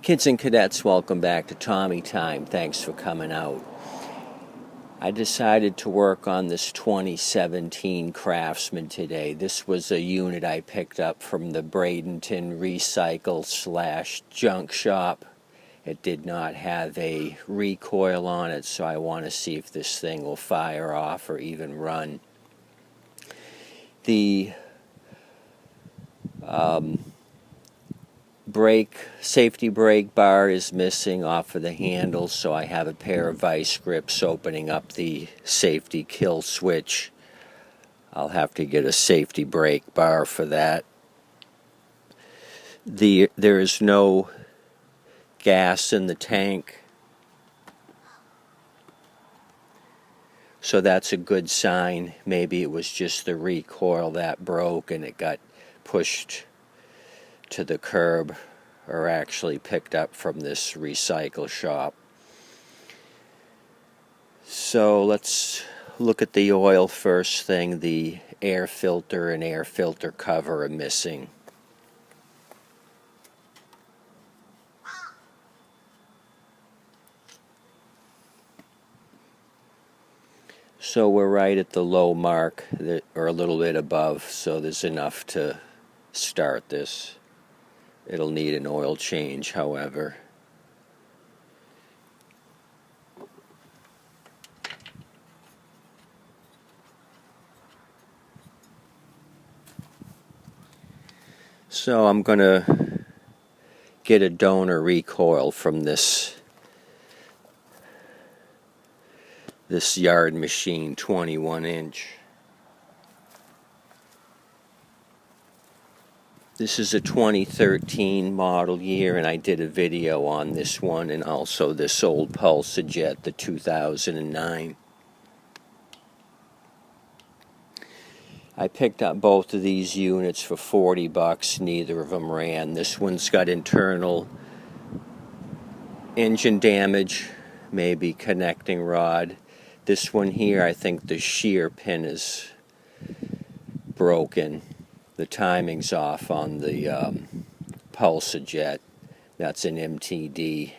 Kids and cadets, welcome back to Tommy Time. Thanks for coming out. I decided to work on this 2017 Craftsman today. This was a unit I picked up from the Bradenton recycle/junk shop. It did not have a recoil on it, so I want to see if this thing will fire off or even run. The safety brake bar is missing off of the handle, so I have a pair of vice grips opening up the safety kill switch. I'll have to get a safety brake bar for that. There is no gas in the tank, so that's a good sign. Maybe it was just the recoil that broke and it got pushed to the curb, or actually picked up from this recycle shop. So let's look at the oil first thing. The air filter and air filter cover are missing. So we're right at the low mark, or a little bit above, so there's enough to start this. It'll need an oil change, however. So I'm going to get a donor recoil from this yard machine, 21-inch. This is a 2013 model year, and I did a video on this one and also this old Pulsajet, the 2009. I picked up both of these units for $40. Neither of them ran. This one's got internal engine damage, maybe connecting rod. This one here, I think the shear pin is broken. The timing's off on the Pulsajet. That's an MTD.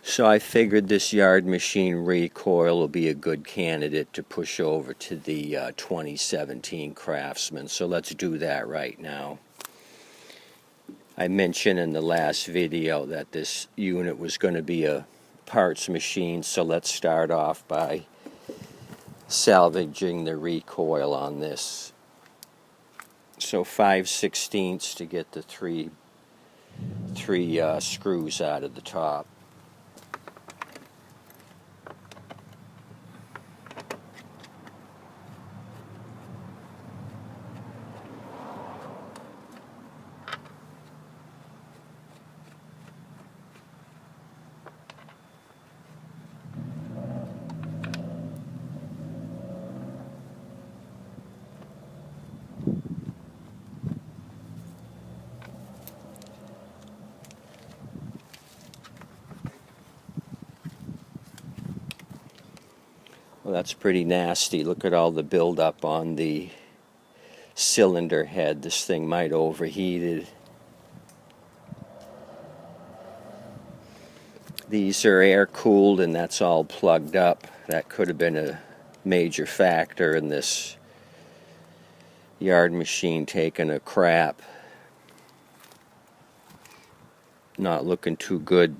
So I figured this yard machine recoil will be a good candidate to push over to the 2017 Craftsman. So let's do that right now. I mentioned in the last video that this unit was going to be a parts machine, so let's start off by salvaging the recoil on this. So 5/16 to get the three screws out of the top. Well, that's pretty nasty. Look at all the buildup on the cylinder head. This thing might overheated. These are air cooled and that's all plugged up. That could have been a major factor in this yard machine taking a crap. Not looking too good.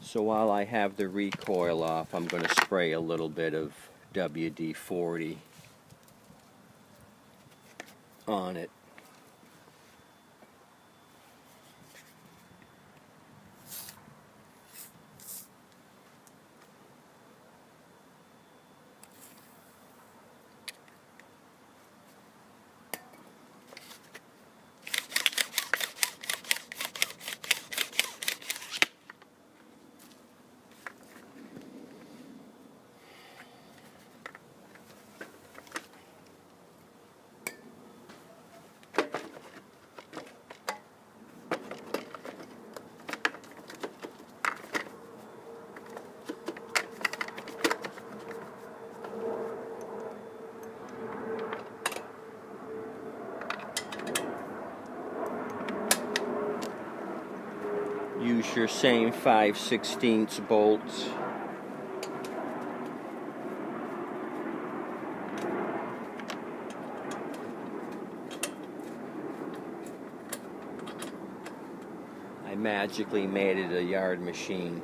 So while I have the recoil off, I'm going to spray a little bit of WD-40 on it. connector, same 5/16 bolts. I magically made it a yard machine.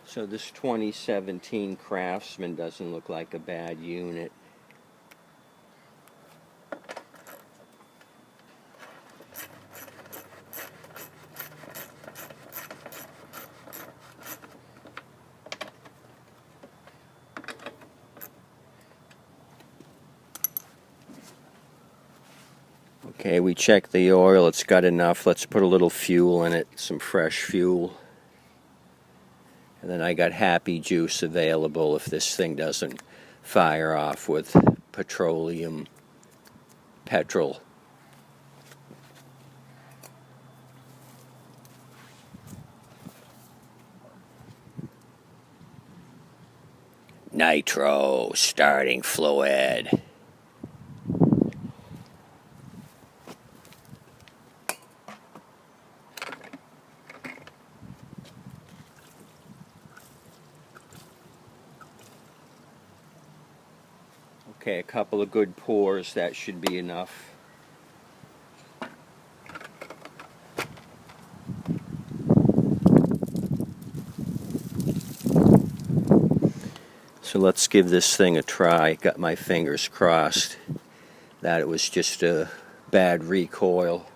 So this 2017 Craftsman doesn't look like a bad unit. Okay, we checked the oil, it's got enough. Let's put a little fuel in it, some fresh fuel. And then I got happy juice available if this thing doesn't fire off with petrol. Nitro starting fluid. Okay, a couple of good pours, that should be enough. So let's give this thing a try. Got my fingers crossed that it was just a bad recoil.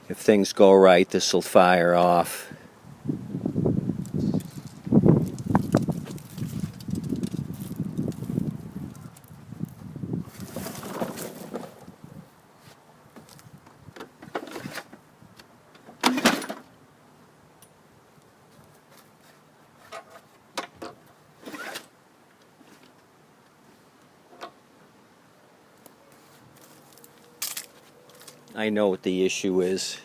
If things go right, this will fire off. I know what the issue is.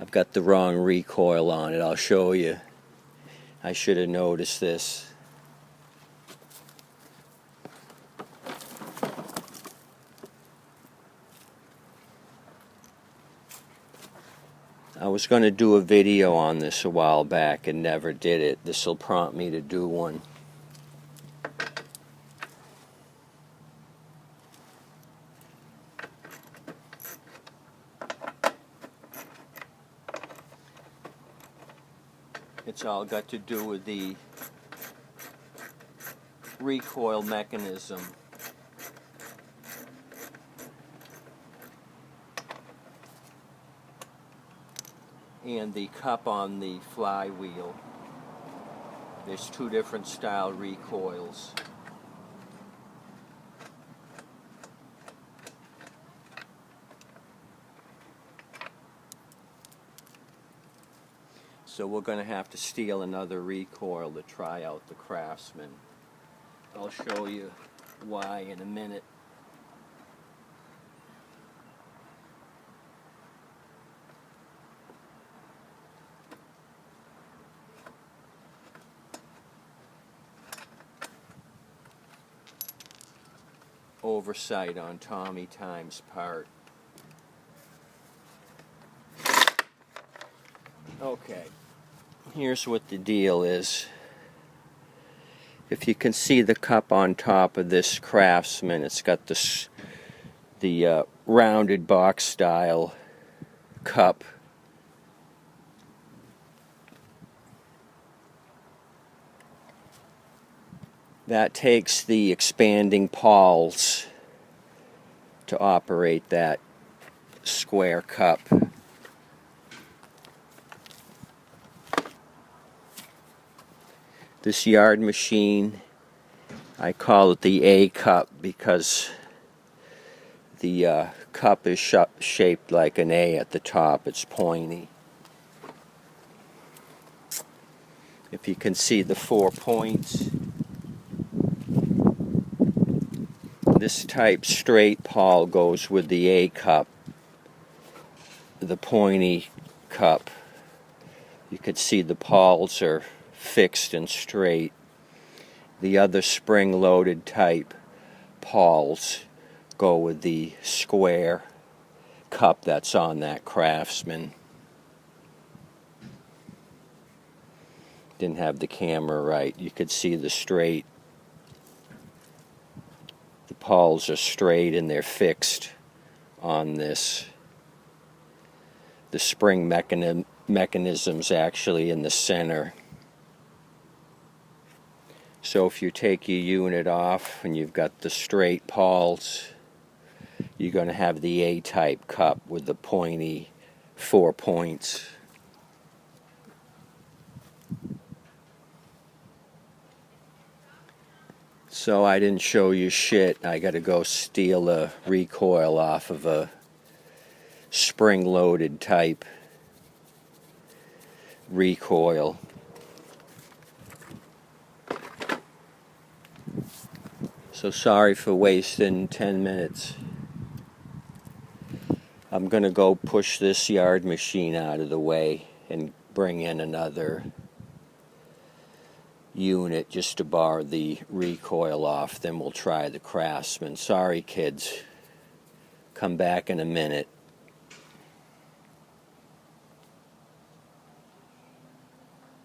I've got the wrong recoil on it. I'll show you. I should have noticed this. I was going to do a video on this a while back and never did it. This will prompt me to do one. It's all got to do with the recoil mechanism. And the cup on the flywheel. There's two different style recoils. So we're going to have to steal another recoil to try out the Craftsman. I'll show you why in a minute. Oversight on Tommy Time's part. Okay, here's what the deal is. If you can see the cup on top of this Craftsman, it's got the rounded box style cup. That takes the expanding pawls to operate that square cup. This yard machine, I call it the A cup because the cup is shaped like an A at the top. It's pointy. If you can see the 4 points, This type straight pawl goes with the A cup, the pointy cup. You could see the pawls are fixed and straight. The other spring-loaded type pawls go with the square cup that's on that Craftsman. Didn't have the camera right. You could see the straight. The pawls are straight and they're fixed on this. The spring mechanism's actually in the center. So if you take your unit off and you've got the straight pawls, you're going to have the A-type cup with the pointy 4 points. So I didn't show you shit. I got to go steal a recoil off of a spring-loaded type recoil. So sorry for wasting 10 minutes. I'm going to go push this yard machine out of the way and bring in another unit just to bar the recoil off. Then we'll try the Craftsman. Sorry, kids. Come back in a minute.